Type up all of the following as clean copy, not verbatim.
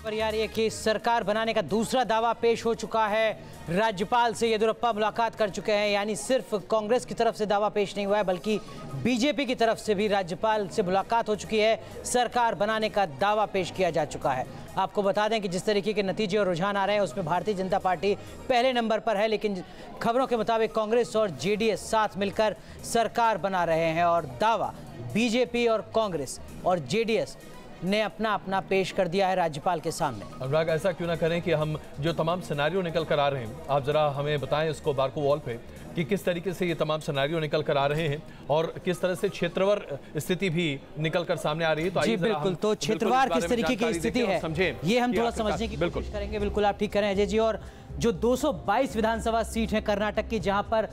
पर यार ये कि सरकार बनाने का दूसरा दावा पेश हो चुका है। राज्यपाल से येदियुरप्पा मुलाकात कर चुके हैं, यानी सिर्फ कांग्रेस की तरफ से दावा पेश नहीं हुआ है बल्कि बीजेपी की तरफ से भी राज्यपाल से मुलाकात हो चुकी है। सरकार बनाने का दावा पेश किया जा चुका है। आपको बता दें कि जिस तरीके के नतीजे और रुझान आ रहे हैं उसमें भारतीय जनता पार्टी पहले नंबर पर है, लेकिन खबरों के मुताबिक कांग्रेस और जेडीएस साथ मिलकर सरकार बना रहे हैं और दावा बीजेपी और कांग्रेस और जेडीएस ने अपना अपना पेश कर दिया है राज्यपाल के सामने। अनुराग, ऐसा क्यों ना करें कि हम जो तमाम सिनेरियो निकल कर आ रहे हैं, आप जरा हमें बताएं इसको बारको वॉल पे कि किस तरीके से ये तमाम सिनेरियो निकल कर आ रहे हैं और किस तरह से क्षेत्रवार स्थिति भी निकल कर सामने आ रही है। तो जी बिल्कुल, तो क्षेत्रवार किस तरीके की स्थिति है ये हम थोड़ा समझने की कोशिश करेंगे। बिल्कुल आप ठीक करें अजय जी। और जो 222 विधानसभा सीट है कर्नाटक की, जहां पर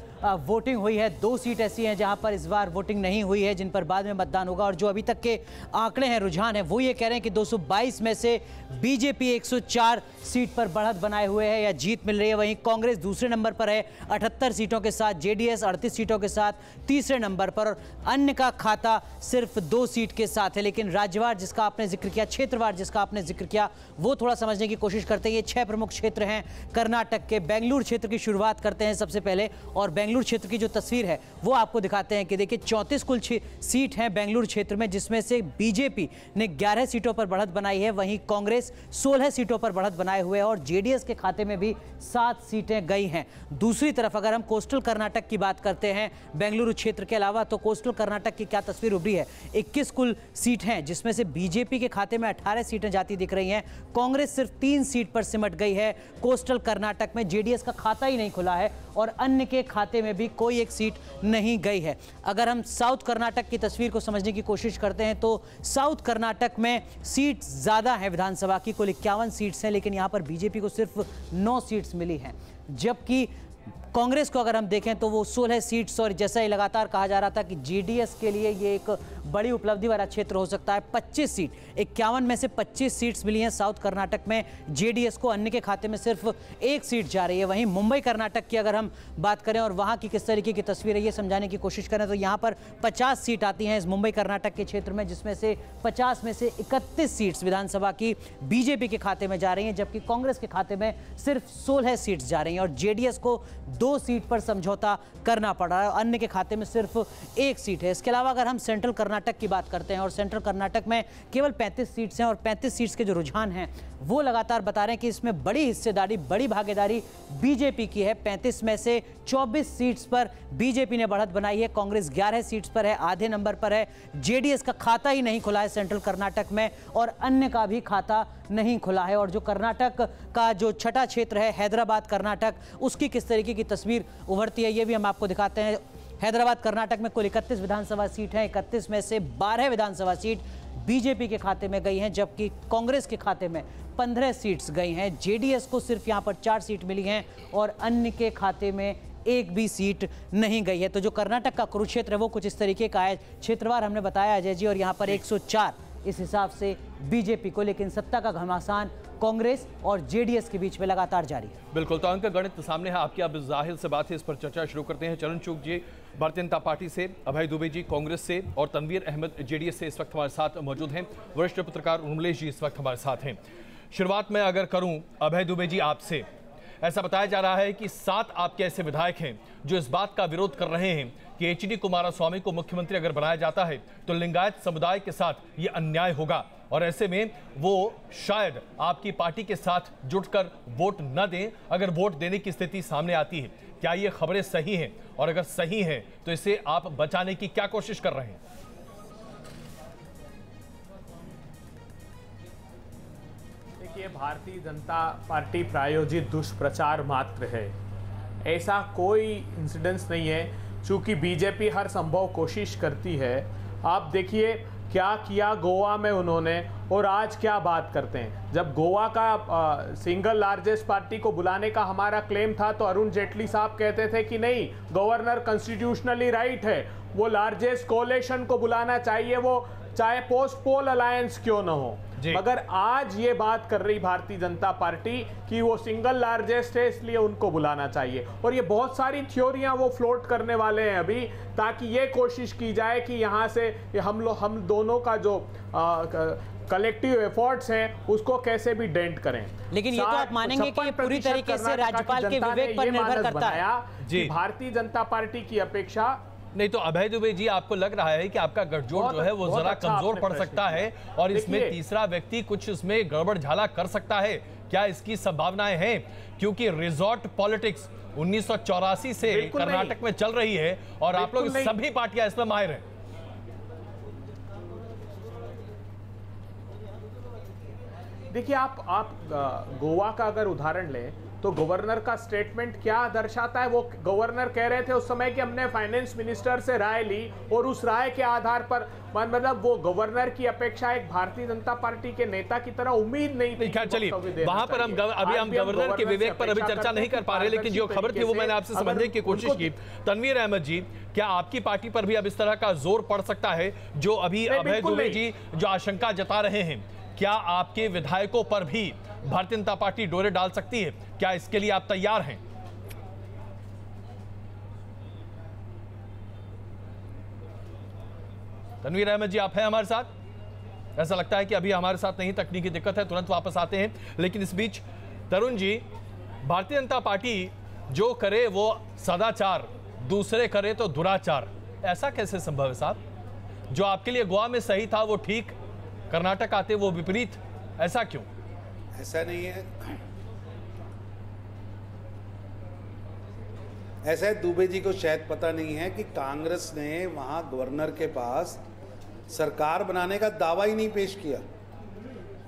वोटिंग हुई है, 2 सीट ऐसी हैं जहां पर इस बार वोटिंग नहीं हुई है, जिन पर बाद में मतदान होगा। और जो अभी तक के आंकड़े हैं, रुझान है, वो ये कह रहे हैं कि 222 में से बीजेपी 104 सीट पर बढ़त बनाए हुए है या जीत मिल रही है। वहीं कांग्रेस दूसरे नंबर पर है 78 सीटों के साथ, जेडीएस 38 सीटों के साथ तीसरे नंबर पर, और अन्य का खाता सिर्फ 2 सीट के साथ है। लेकिन राज्यवार जिसका आपने जिक्र किया, क्षेत्रवार जिसका आपने जिक्र किया, वो थोड़ा समझने की कोशिश करते हैं। ये 6 प्रमुख क्षेत्र हैं कर्नाटक के। बेंगलुरु क्षेत्र की शुरुआत करते हैं सबसे पहले, और बेंगलुरु क्षेत्र की जो तस्वीर है वो आपको दिखाते हैं कि देखिए 34 कुल सीट हैं बेंगलुरु क्षेत्र में, जिसमें से बीजेपी ने 11 सीटों पर बढ़त बनाई है, वहीं कांग्रेस 16 सीटों पर बढ़त बनाए हुए है और जेडीएस के खाते में भी 7 सीटें गई हैं। दूसरी तरफ अगर हम कोस्टल कर्नाटक की बात करते हैं बेंगलुरु क्षेत्र के अलावा, तो कोस्टल कर्नाटक की क्या तस्वीर उभरी है। 21 कुल सीट हैं जिसमें से बीजेपी के खाते में 18 सीटें जाती दिख रही हैं। कांग्रेस सिर्फ 3 सीट पर सिमट गई है कोस्टल कर्नाटक में, जेडीएस का खाता ही नहीं खुला है और अन्य के खाते में भी कोई एक सीट नहीं गई है। अगर हम साउथ कर्नाटक की तस्वीर को समझने की कोशिश करते हैं तो साउथ कर्नाटक में सीट ज़्यादा है विधानसभा की, कुल 51 सीट्स हैं, लेकिन यहाँ पर बीजेपी को सिर्फ 9 सीट्स मिली हैं, जबकि कांग्रेस को अगर हम देखें तो वो 16 सीट्स, और जैसा ही लगातार कहा जा रहा था कि जेडीएस के लिए ये एक बड़ी उपलब्धि वाला क्षेत्र हो सकता है। 25 सीट, 51 में से 25 सीट्स मिली हैं साउथ कर्नाटक में जेडीएस को, अन्य के खाते में सिर्फ 1 सीट जा रही है। वहीं मुंबई कर्नाटक की अगर हम बात करें और वहाँ की किस तरीके की तस्वीर है ये समझाने की कोशिश करें तो यहाँ पर 50 सीट आती हैं इस मुंबई कर्नाटक के क्षेत्र में, जिसमें से 50 में से 31 सीट्स विधानसभा की बीजेपी के खाते में जा रही हैं, जबकि कांग्रेस के खाते में सिर्फ 16 सीट्स जा रही हैं और जेडीएस को 2 सीट पर समझौता करना पड़ रहा है, अन्य के खाते में सिर्फ 1 सीट है। इसके अलावा अगर हम सेंट्रल कर्नाटक की बात करते हैं और सेंट्रल कर्नाटक में केवल 35 सीट्स हैं और 35 सीट्स के जो रुझान हैं वो लगातार बता रहे हैं कि इसमें बड़ी हिस्सेदारी, बड़ी भागीदारी बीजेपी की है। 35 में से 24 सीट्स पर बीजेपी ने बढ़त बनाई है, कांग्रेस 11 सीट्स पर है, आधे नंबर पर है। जेडीएस का खाता ही नहीं खुला है सेंट्रल कर्नाटक में और अन्य का भी खाता नहीं खुला है। और जो कर्नाटक का जो छठा क्षेत्र है हैदराबाद कर्नाटक, उसकी किस तरीके की तस्वीर उभरती है ये भी हम आपको दिखाते हैं। हैदराबाद कर्नाटक में कुल 31 विधानसभा सीट हैं, 31 में से 12 विधानसभा सीट बीजेपी के खाते में गई हैं, जबकि कांग्रेस के खाते में 15 सीट्स गई हैं। जेडीएस को सिर्फ यहां पर 4 सीट मिली हैं और अन्य के खाते में 1 भी सीट नहीं गई है। तो जो कर्नाटक का कुरुक्षेत्र है वो कुछ इस तरीके का है, क्षेत्रवार हमने बताया अजय जी, और यहाँ पर 104 इस हिसाब से बीजेपी को, लेकिन सत्ता का घमासान कांग्रेस और जेडीएस के बीच में लगातार जारी है। बिल्कुल, तो अंक गणित सामने है आपकी, अब जाहिर से बात है, इस पर चर्चा शुरू करते हैं। चरण चूक जी भारतीय जनता पार्टी से, अभय दुबे जी कांग्रेस से और तनवीर अहमद जेडीएस से इस वक्त हमारे साथ मौजूद हैं। वरिष्ठ पत्रकार उर्मिलेश जी इस वक्त हमारे साथ हैं। शुरुआत में अगर करूं अभय दुबे जी आपसे, ऐसा बताया जा रहा है कि 7 आपके ऐसे विधायक हैं जो इस बात का विरोध कर रहे हैं कि एचडी कुमारस्वामी को मुख्यमंत्री अगर बनाया जाता है तो लिंगायत समुदाय के साथ ये अन्याय होगा और ऐसे में वो शायद आपकी पार्टी के साथ जुटकर वोट न दें अगर वोट देने की स्थिति सामने आती है। क्या ये खबरें सही हैं और अगर सही हैं तो इसे आप बचाने की क्या कोशिश कर रहे हैं? देखिए, भारतीय जनता पार्टी प्रायोजित दुष्प्रचार मात्र है, ऐसा कोई इंसिडेंस नहीं है। चूंकि बीजेपी हर संभव कोशिश करती है, आप देखिए क्या किया गोवा में उन्होंने और आज क्या बात करते हैं। जब गोवा का सिंगल लार्जेस्ट पार्टी को बुलाने का हमारा क्लेम था तो अरुण जेटली साहब कहते थे कि नहीं, गवर्नर कॉन्स्टिट्यूशनली राइट है, वो लार्जेस्ट कोलेशन को बुलाना चाहिए, वो चाहे पोस्ट पोल अलायंस क्यों ना हो। मगर आज ये बात कर रही भारतीय जनता पार्टी कि वो सिंगल लार्जेस्ट है इसलिए उनको बुलाना चाहिए, और ये बहुत सारी थ्योरियां वो फ्लोट करने वाले हैं अभी, ताकि ये कोशिश की जाए कि यहाँ से हम दोनों का जो कलेक्टिव एफर्ट्स हैं उसको कैसे भी डेंट करें। लेकिन ये तो आप मानेंगे कि ये पूरी तरीके से राज्यपाल के विवेक पर निर्भर करता है जी। भारतीय जनता पार्टी की अपेक्षा नहीं तो अभय दुबे जी, आपको लग रहा है कि आपका गठजोड़ जो है वो जरा कमजोर पड़ सकता है और इसमें तीसरा व्यक्ति कुछ इसमें गड़बड़ झाला कर सकता है, क्या इसकी संभावनाएं हैं? क्योंकि रिजॉर्ट पॉलिटिक्स 1984 से कर्नाटक में चल रही है और आप लोग सभी पार्टियां इसमें माहिर हैं। देखिए, आप गोवा का अगर उदाहरण लें तो गवर्नर का स्टेटमेंट क्या दर्शाता है। वो गवर्नर कह रहे थे उस समय कि हमने फाइनेंस मिनिस्टर से राय ली और उस राय के आधार पर, मतलब वो गवर्नर की अपेक्षा एक भारतीय जनता पार्टी के नेता की तरह उम्मीद नहीं थी। चलिए वहां पर हम गवर्नर के विवेक पर अभी चर्चा नहीं कर पा रहे, लेकिन जो खबर थी वो मैंने आपसे समझने की कोशिश की। तनवीर अहमद जी, क्या आपकी पार्टी पर भी अब इस तरह का जोर पड़ सकता है जो अभी अभय दुबे जी जो आशंका जता रहे हैं? क्या आपके विधायकों पर भी भारतीय जनता पार्टी डोरे डाल सकती है? क्या इसके लिए आप तैयार हैं? तनवीर अहमद जी, आप हैं हमारे साथ? ऐसा लगता है कि अभी हमारे साथ नहीं, तकनीकी दिक्कत है, तुरंत वापस आते हैं। लेकिन इस बीच तरुण जी, भारतीय जनता पार्टी जो करे वो सदाचार, दूसरे करे तो दुराचार, ऐसा कैसे संभव है साहब? जो आपके लिए गोवा में सही था वो ठीक, कर्नाटक आते वो विपरीत, ऐसा क्यों? ऐसा नहीं है, ऐसा है दुबे जी को शायद पता नहीं है कि कांग्रेस ने वहां गवर्नर के पास सरकार बनाने का दावा ही नहीं पेश किया,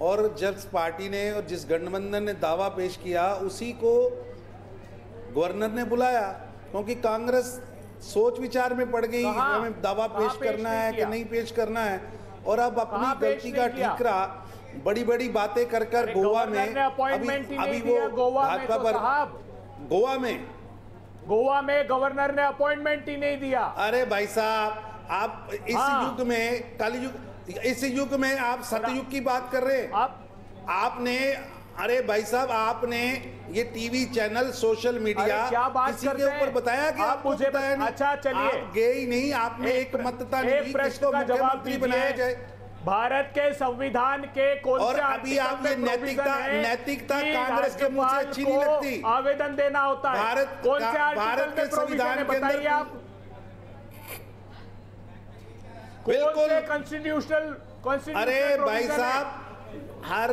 और जब पार्टी ने और जिस गठबंधन ने दावा पेश किया उसी को गवर्नर ने बुलाया, क्योंकि कांग्रेस सोच विचार में पड़ गई, हमें दावा पेश करना है कि नहीं पेश करना है, और अब अपनी गलती का ठीकरा बड़ी बड़ी बातें कर कर गोवा में अभी वो भाजपा पर गोवा में गवर्नर ने अपॉइंटमेंट ही नहीं दिया। अरे भाई साहब, आप इस युग में कलयुग, इस युग में आप सतयुग की बात कर रहे हैं। आपने, अरे भाई साहब, आपने ये टीवी चैनल, सोशल मीडिया किसी के ऊपर बताया कि आप मुझे बताया नहीं? अच्छा चलिए, आप गए ही नहीं, आपने एक मतदाता नहीं किसको मुख्यमंत्री बनाया जाए। भारत के संविधान के कौन से, और अभी आप ये नैतिकता कांग्रेस के मुंह से अच्छी नहीं लगती, आवेदन देना होता है। भारत के संविधान के अंदर आप बिल्कुल कॉन्स्टिट्यूशनल, अरे भाई साहब, हर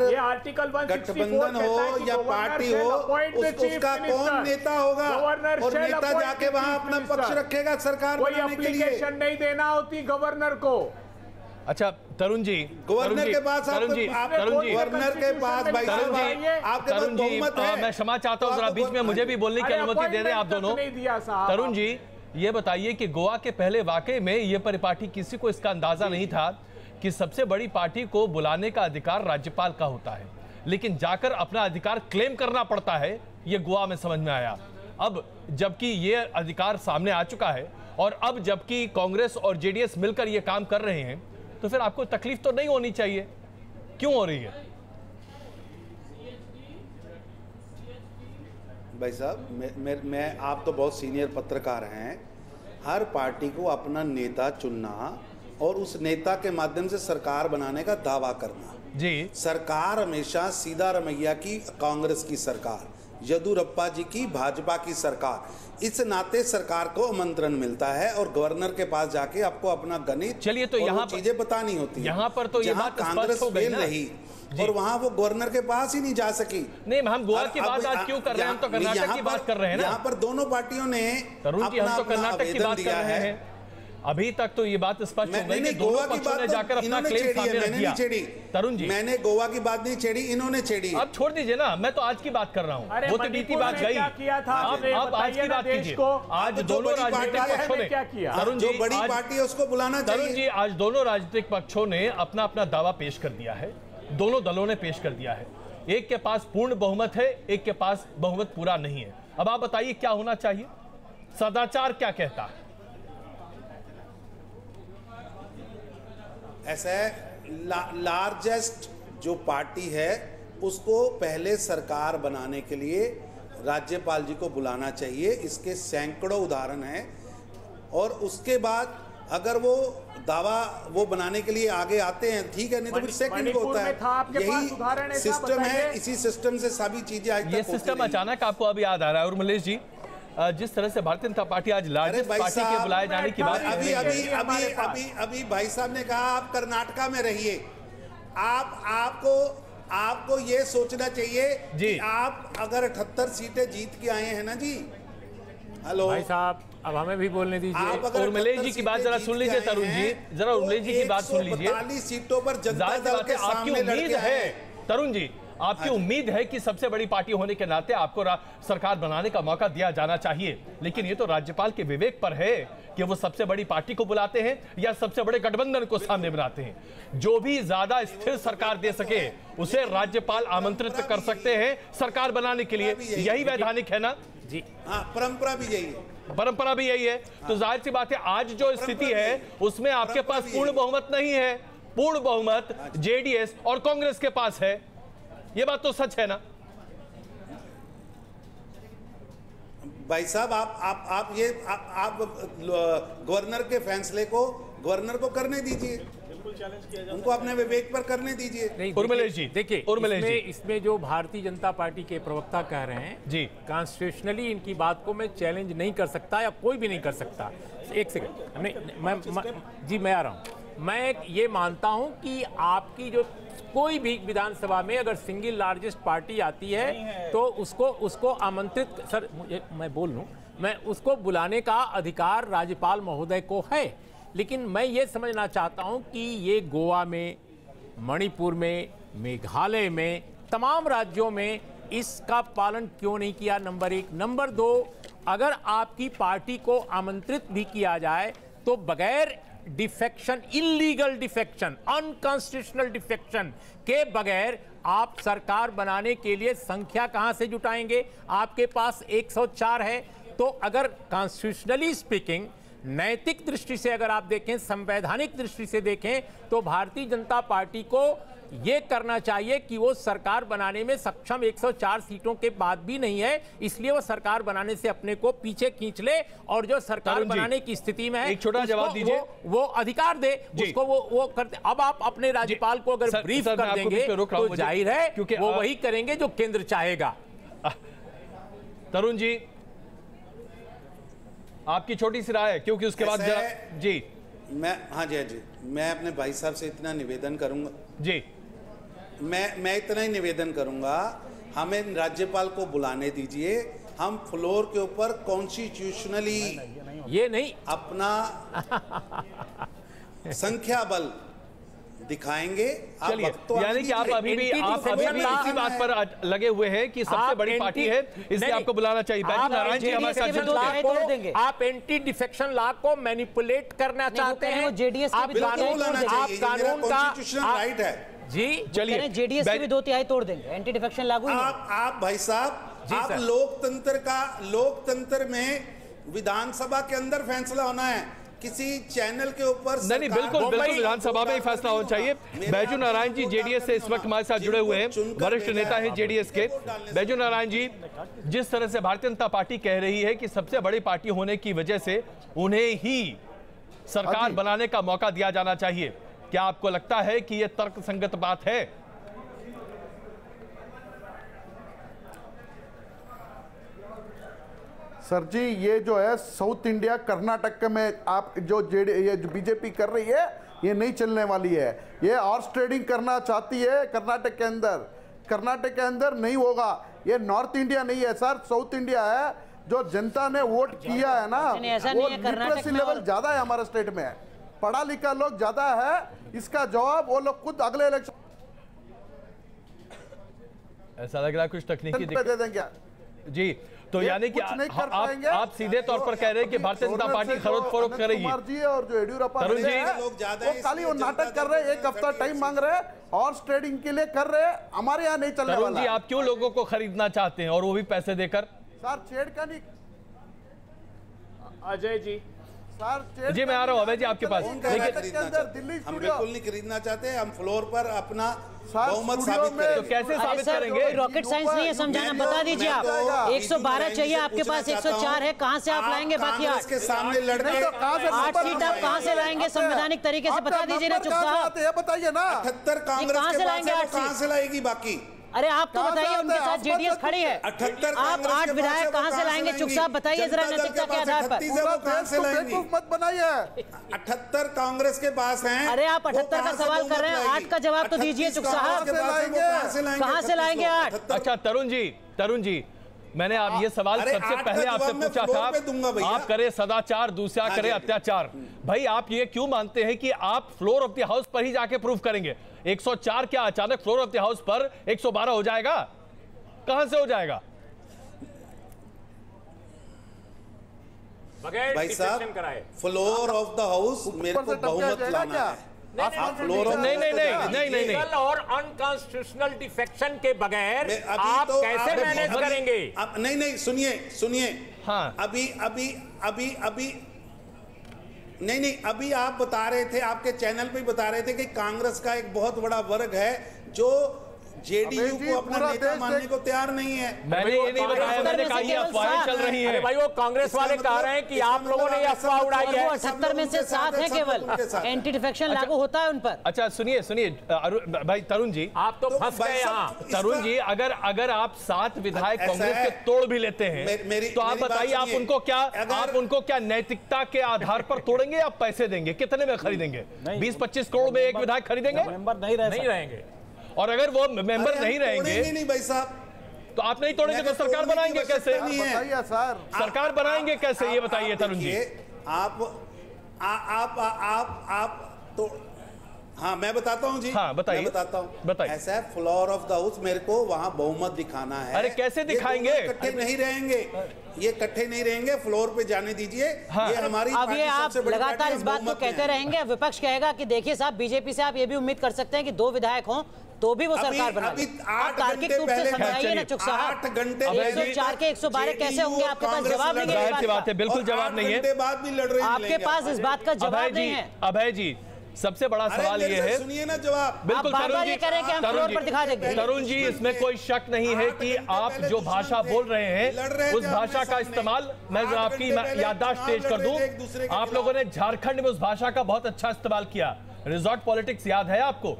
गठबंधन हो या पार्टी हो, उसका कौन नेता होगा, और नेता जाके वहां अपना पक्ष रखेगा सरकार बनाने के लिए। एप्लीकेशन नहीं देना होती गवर्नर को। अच्छा तरुण जी, गवर्नर के पास गवर्नर के पास भाई साहब आपके पास बहुमत है। मैं क्षमा चाहता हूं, जरा बीच में मुझे भी बोलने की अनुमति दे दें आप दोनों। तरुण जी, ये बताइए कि गोवा के पहले वाकई में ये परिपाटी किसी को इसका अंदाजा नहीं था कि सबसे बड़ी पार्टी को बुलाने का अधिकार राज्यपाल का होता है, लेकिन जाकर अपना अधिकार क्लेम करना पड़ता है, ये गोवा में समझ में आया। अब जबकि ये अधिकार सामने आ चुका है और अब जबकि कांग्रेस और जेडीएस मिलकर ये काम कर रहे हैं, तो फिर आपको तकलीफ तो नहीं होनी चाहिए, क्यों हो रही है? भाई साहब, मैं आप तो बहुत सीनियर पत्रकार हैं। हर पार्टी को अपना नेता चुनना और उस नेता के माध्यम से सरकार बनाने का दावा करना जी। सरकार हमेशा सीधा रमैया की कांग्रेस की सरकार, येदियुरप्पा जी की भाजपा की सरकार, इस नाते सरकार को आमंत्रण मिलता है और गवर्नर के पास जाके आपको अपना गणित, चलिए तो यहाँ चीजें बतानी होती है। यहाँ पर तो ये बात कांग्रेस फेल रही और वहाँ वो गवर्नर के पास ही नहीं जा सकी। नहीं, हम गोवा की बात आज क्यों कर रहे हैं? हम तो कर्नाटक की बात कर रहे हैं ना। यहाँ पर दोनों पार्टियों ने तरुण जी, हम तो कर्नाटक की बात कर रहे हैं। अभी तक तो ये बात स्पष्ट हो गई कि दोनों पक्षों ने जाकर अपना क्लेम सामने रख दिया। तरुण जी, मैंने गोवा की बात नहीं छेड़ी, इन्होंने छेड़ी। अब छोड़ दीजिए ना, मैं तो आज की बात कर रहा हूँ। वो तो बीती बात गई, अब आज की बात कीजिए। आज दोनों राजनीतिक पक्षों ने, तरुण जी, बड़ी पार्टी है उसको बुलाना चाहिए। तरुण जी, आज दोनों राजनीतिक पक्षों ने अपना अपना दावा पेश कर दिया है, दोनों दलों ने पेश कर दिया है। एक के पास पूर्ण बहुमत है, एक के पास बहुमत पूरा नहीं है। अब आप बताइए क्या होना चाहिए? सदाचार क्या कहता है? ऐसा है, लार्जेस्ट जो पार्टी है उसको पहले सरकार बनाने के लिए राज्यपाल जी को बुलाना चाहिए। इसके सैकड़ों उदाहरण हैं। और उसके बाद अगर वो दावा वो बनाने के लिए आगे आते हैं ठीक है, नहीं तो फिर सेकंड को होता है। यही सिस्टम है, इसी सिस्टम से सभी चीजें आज तक ये सिस्टम अचानक आपको अब याद आ रहा है। और मलेश जी, जिस तरह से भारतीय जनता पार्टी आज लार्जेस्ट पार्टी के बुलाए जाने की बात अभी भाई साहब ने कहा आप कर्नाटका में रहिए, आपको ये सोचना चाहिए कि आप अगर 78 सीटें जीत के आए हैं ना जी, हेलो भाई साहब, अब हमें भी बोलने दीजिए। उर्मिलेश जी की बात जरा सुन लीजिए तरुण जी, जरा उर्मिलेश जी की बात सुन लीजिए। 142 सीटों पर जनता दल के सामने लड़के है तरुण जी, आपकी उम्मीद है कि सबसे बड़ी पार्टी होने के नाते आपको सरकार बनाने का मौका दिया जाना चाहिए, लेकिन ये तो राज्यपाल के विवेक पर है कि वो सबसे बड़ी पार्टी को बुलाते हैं या सबसे बड़े गठबंधन को सामने बनाते हैं। जो भी ज्यादा स्थिर सरकार दे सके उसे राज्यपाल आमंत्रित कर सकते हैं सरकार बनाने के लिए। यही वैधानिक है ना जी? हाँ, परंपरा भी यही है, परंपरा भी यही है। तो जाहिर सी बात है आज जो स्थिति है उसमें आपके पास पूर्ण बहुमत नहीं है, पूर्ण बहुमत जेडीएस और कांग्रेस के पास है। ये बात तो सच है ना भाई साहब? आप गवर्नर के फैसले को गवर्नर को करने दीजिए, उनको अपने विवेक पर करने दीजिए। उर्मिलेश जी देखिए, इसमें जो भारतीय जनता पार्टी के प्रवक्ता कह रहे हैं जी, कॉन्स्टिट्यूशनली इनकी बात को मैं चैलेंज नहीं कर सकता या कोई भी नहीं कर सकता। एक सेकंड जी, मैं आ रहा हूं। मैं ये मानता हूं कि आपकी जो कोई भी विधानसभा में अगर सिंगल लार्जेस्ट पार्टी आती है तो उसको आमंत्रित, सर मैं बोल लूं, मैं उसको बुलाने का अधिकार राज्यपाल महोदय को है। लेकिन मैं ये समझना चाहता हूं कि ये गोवा में, मणिपुर में, मेघालय में, तमाम राज्यों में इसका पालन क्यों नहीं किया, नंबर 1। नंबर 2, अगर आपकी पार्टी को आमंत्रित भी किया जाए तो बगैर defection, illegal defection, unconstitutional defection के बगैर आप सरकार बनाने के लिए संख्या कहां से जुटाएंगे? आपके पास 104 है। तो अगर कॉन्स्टिट्यूशनली स्पीकिंग, नैतिक दृष्टि से अगर आप देखें, संवैधानिक दृष्टि से देखें, तो भारतीय जनता पार्टी को यह करना चाहिए कि वो सरकार बनाने में सक्षम 104 सीटों के बाद भी नहीं है, इसलिए वो सरकार बनाने से अपने को पीछे खींच ले और जो सरकार बनाने की स्थिति में है, एक छोटा जवाब दीजिए, वो अधिकार दे उसको, वो करते। अब आप अपने राज्यपाल को अगर ब्रीफ कर देंगे तो जाहिर है क्योंकि वो वही करेंगे जो केंद्र चाहेगा। तरुण जी, आपकी छोटी सी राय है, क्योंकि उसके बाद जी मैं अपने भाई साहब से इतना निवेदन करूंगा जी, मैं इतना ही निवेदन करूंगा, हमें राज्यपाल को बुलाने दीजिए, हम फ्लोर के ऊपर कॉन्स्टिट्यूशनली ये नहीं अपना संख्या बल दिखाएंगे। चलिए, यानी कि आप अभी भी इसी बात पर लगे हुए हैं कि सबसे बड़ी पार्टी है इसलिए आपको बुलाना चाहिए। बैजू नारायण जी हमारे साथ, आप एंटी डिफेक्शन लॉ को मैनिपुलेट करना चाहते हैं, जेडीएस आप कानून का राइट है जी। चलिए, जेडीएस की भी 2 तिहाई तोड़ देंगे, एंटी डिफेक्शन लागू ही आप भाई साहब, आप लोकतंत्र में विधानसभा के अंदर फैसला होना है, किसी चैनल के ऊपर नहीं, बिल्कुल विधानसभा में ही फैसला होना चाहिए। बैजू नारायण जी जेडीएस से इस वक्त हमारे साथ जुड़े हुए हैं, वरिष्ठ नेता हैं जेडीएस के। बैजू नारायण जी, जिस तरह से भारतीय जनता पार्टी कह रही है कि सबसे बड़ी पार्टी होने की वजह से उन्हें ही सरकार बनाने का मौका दिया जाना चाहिए, क्या आपको लगता है कि यह तर्कसंगत बात है? सर जी, ये जो है साउथ इंडिया, कर्नाटक में आप ये जो बीजेपी कर रही है, ये नहीं चलने वाली है। ये हॉर्स ट्रेडिंग करना चाहती है कर्नाटक के अंदर, कर्नाटक के अंदर नहीं होगा। ये नॉर्थ इंडिया नहीं है सर, साउथ इंडिया है। जो जनता ने वोट किया है ना, वो लिटरेसी लेवल ज्यादा है हमारे स्टेट में, पढ़ा लिखा लोग ज्यादा है। इसका जवाब वो लोग खुद अगले इलेक्शन ऐसा लग रहा है कुछ तकनीकी दे देंगे जी। तो यानी कि आप सीधे तौर पर कह रहे हैं कि भारतीय जनता पार्टी खरीद फरोख्त करेगी। कुमार जी और जो येडियुरप्पा तरुण जी, वो खाली वो नाटक कर रहे हैं, 1 हफ्ता टाइम मांग रहे हैं और ट्रेडिंग के लिए कर रहे हैं, हमारे यहाँ नहीं चलने वाला। तरुण जी, आप क्यों लोगों को खरीदना चाहते हैं और वो भी पैसे देकर? सर छेड़खानी। अजय जी, जी मैं आ रहा हूँ अभय जी आपके पास। हम बिल्कुल नहीं खरीदना चाहते, हम फ्लोर पर अपना बहुमत साबित करेंगे। तो कैसे साबित करेंगे? रॉकेट साइंस नहीं है समझाना, बता दीजिए आप। 112 चाहिए, आपके पास 104 है, कहां से आप लाएंगे बाकी 8 के सामने लड़के 8 सीट आप कहां से लाएंगे संवैधानिक तरीके से? बता दीजिए ना चुप साहब, बताइए ना। 78 कांग्रेस के पास है, कहां से लाएगी बाकी? अरे आप तो बताइए, उनके साथ जेडीएस खड़ी है। 78 आप 8 विधायक कहां से लाएंगे? चुप साहब बताइए जरा नैतिकता के आधार पर। मत बनाइए। 78 कांग्रेस के पास हैं। अरे आप 78 का सवाल कर रहे हैं, 8 का जवाब तो दीजिए चुप साहब। कहां से लाएंगे 8? अच्छा तरुण जी मैंने आप ये सवाल सबसे पहले आपसे पूछा था, आप करे सदाचार, दूसरा करे अत्याचार। भाई आप ये क्यों मानते हैं कि आप फ्लोर ऑफ द हाउस पर ही जाके प्रूफ करेंगे? 104 क्या अचानक फ्लोर ऑफ द हाउस पर 112 हो जाएगा? कहां से हो जाएगा? भाई साहब फ्लोर ऑफ द हाउस मेरे को बहुमत लाना है। नहीं और अनकॉन्स्टिट्यूशनल डिफेक्शन के बगैर आप तो कैसे मैनेज करेंगे? नहीं सुनिए हाँ अभी आप बता रहे थे, आपके चैनल पे बता रहे थे कि कांग्रेस का एक बहुत बड़ा वर्ग है जो जेडीयू को अपना नेता मानने को तैयार नहीं है। मैंने ये नहीं बताया, मैंने कहा ये अफवाहें चल रही हैं। भाई वो कांग्रेस वाले कह रहे हैं कि आप लोगों ने ये अफवाह उड़ाई है। 78 में से 7 है केवल, एंटी डिफेक्शन लागू होता है उन पर। अच्छा सुनिए भाई तरुण जी, आप तो फंस गए यहाँ। तरुण जी अगर आप 7 विधायक कांग्रेस के तोड़ भी लेते हैं तो आप बताइए आप उनको क्या नैतिकता के आधार पर तोड़ेंगे या पैसे देंगे? कितने में खरीदेंगे? 20-25 करोड़ में एक विधायक खरीदेंगे? मेंबर नहीं रहेंगे। और अगर वो मेंबर नहीं रहेंगे नहीं भाई साहब, तो आप नहीं तोड़ेंगे तो सरकार बनाएंगे कैसे? सरकार बनाएंगे कैसे ये बताइए तरुण जी। आप तो हाँ मैं बताता हूँ जी। हाँ बताइए, बताइए। ऐसा है फ्लोर ऑफ द हाउस मेरे को वहां बहुमत दिखाना है। अरे कैसे दिखाएंगे? इकट्ठे नहीं रहेंगे, ये इकट्ठे नहीं रहेंगे, फ्लोर पे जाने दीजिए। हाँ। ये हमारी अब ये आप लगातार इस बात को कहते रहेंगे, विपक्ष कहेगा कि देखिए साहब बीजेपी से आप ये भी उम्मीद कर सकते हैं कि 2 विधायक हों तो भी वो सरकार बना ले। आप तार्किक रूप से समझाइए ना चुक साहब। 8 घंटे 104 के 112 कैसे होंगे? आपके पास जवाब नहीं है। जाहिर सी बात है, बिल्कुल जवाब नहीं है। बाद भी लड़ रहे हैं, आपके पास इस बात का जवाब नहीं है। अभय जी सबसे बड़ा सवाल ये है, सुनिए ना जवाब। बिल्कुल तरुण जी, तरुण जी इसमें कोई शक नहीं है कि आप जो भाषा बोल रहे हैं उस भाषा का इस्तेमाल, मैं जरा आपकी याददाश्त तेज कर दूं, आप लोगों ने झारखंड में उस भाषा का बहुत अच्छा इस्तेमाल किया। रिजॉर्ट पॉलिटिक्स याद है आपको?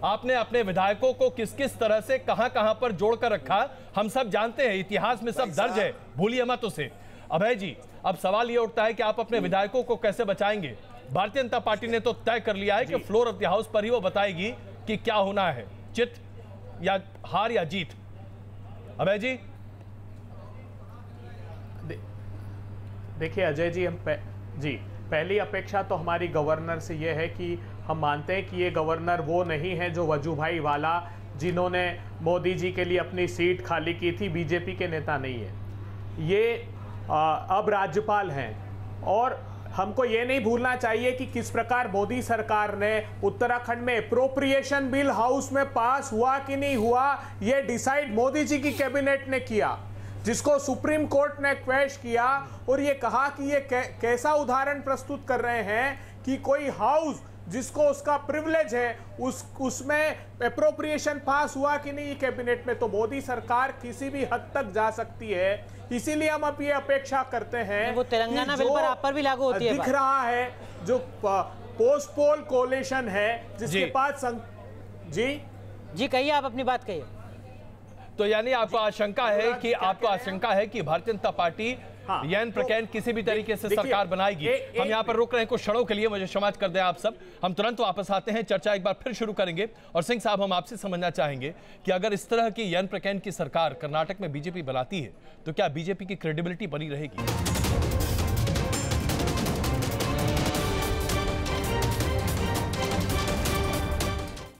आपने अपने विधायकों को किस किस तरह से कहां पर जोड़कर रखा, हम सब जानते हैं, इतिहास में सब दर्ज है, भूलिए मत उसे। अभय जी अब सवाल ये उठता है कि आप अपने विधायकों को कैसे बचाएंगे? भारतीय जनता पार्टी ने तो तय कर लिया है कि फ्लोर ऑफ द हाउस पर ही वो बताएगी कि क्या होना है, चित या हार या जीत। अभय जी देखिए अजय जी, पहली अपेक्षा तो हमारी गवर्नर से यह है कि हम मानते हैं कि ये गवर्नर वो नहीं है जो वजूभाई वाला जिन्होंने मोदी जी के लिए अपनी सीट खाली की थी, बीजेपी के नेता नहीं है। ये अब राज्यपाल हैं और हमको ये नहीं भूलना चाहिए कि किस प्रकार मोदी सरकार ने उत्तराखंड में एप्रोप्रिएशन बिल हाउस में पास हुआ कि नहीं हुआ, ये डिसाइड मोदी जी की कैबिनेट ने किया, जिसको सुप्रीम कोर्ट ने क्वेश किया और ये कहा कि ये कैसा उदाहरण प्रस्तुत कर रहे हैं कि कोई हाउस जिसको उसका प्रिविलेज है उसमें एप्रोप्रिएशन पास हुआ कि नहीं कैबिनेट में। तो मोदी सरकार किसी भी हद तक जा सकती है, इसीलिए हम अब ये अपेक्षा करते हैं वो तेलंगाना बिल पर आप पर भी लागू होती है। दिख रहा है जो पोस्ट पोल कोalition है जिसके पास जी कहिए, आप अपनी बात कहिए। तो यानी आपको आशंका है कि भारतीय जनता पार्टी यन प्रकैन किसी भी तरीके से सरकार बनाएगी। हम यहाँ पर रुक रहे हैं कुछ क्षणों के लिए, मुझे क्षमा कर दें आप सब, हम तुरंत वापस आते हैं, चर्चा एक बार फिर शुरू करेंगे। और सिंह साहब हम आपसे समझना चाहेंगे कि अगर इस तरह की यन प्रकैन की सरकार कर्नाटक में बीजेपी बनाती है तो क्या बीजेपी की क्रेडिबिलिटी बनी रहेगी?